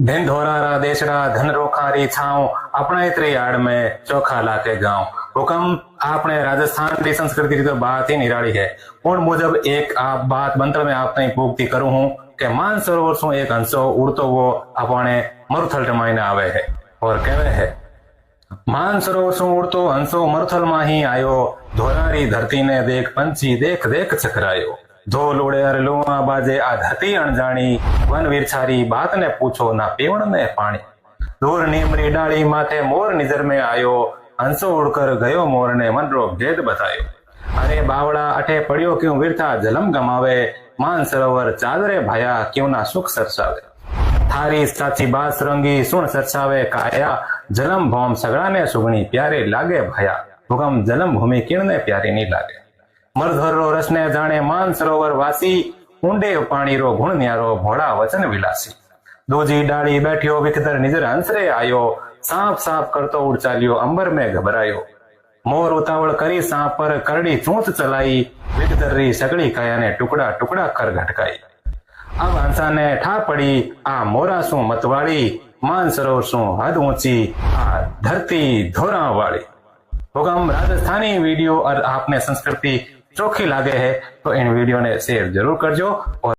ढिंढोरा देशरा धन रोखारी छाऊं अपने इतरी आड़ में चोखा लाके गांव। हुक्म आपने राजस्थान की संस्कृति की तो बात ही निराली है। उन मुजब एक आप बात मंत्र में आपने पूर्ति करूं हूं कि मानसरोवर सु एक हंसो उड़तो वो अपने मरुथल रमाईने आवे है और कहवे है, मानसरोवर सु उड़तो हंसो मरुथल में ही आयो, धोरारी धरती ने देख पंछी देख देख चकरायो। धोल उड़े अर लुआ बाजे आ धरती अणजाणी, वन विरछारी बात ने पूछो ना पीवण में पानी। दूर नीमरी डाली माथे मोर निजर में आयो, हंसो उड़कर गयो मोर ने मन रो भेद बतायो। अरे बावड़ा अठे पड़ियो क्यों विरथा जलम गमावे, मानसरोवर चादरे भाया क्यों ना सुख सरसावे। थारी साची बात रंगी सुन सरसावे काया, जलम भौम सगड़ा ने सुगणी प्यारे लागे भाया। हुकम जलम भूमि किण ने प्यारी नहीं लागे। मरधर रो रस ने जाने मानसरोवर वासी, ऊंडे पाणी रो गुण न्यारो भोळा वचन विलासी। दूजी डाली बैठियो विखतर निजर हंसरे आयो, सांप सांप करतो उड़ चालियो अंबर में घबरायो। मोर उतावल करी सांप पर करड़ी चूंच चलाई, विखतर री सगड़ी काया ने टुकड़ा टुकड़ा कर घटकाई। अब हंसा ने ठा पड़ी आ मोरा सु मतवाड़ी, मानसरोवर सु हद ऊंची आ धरती धोरा वाली। हुकम राजस्थानी वीडियो और आपने संस्कृति चोखी लागे है तो इन वीडियो ने शेयर जरूर करजो। और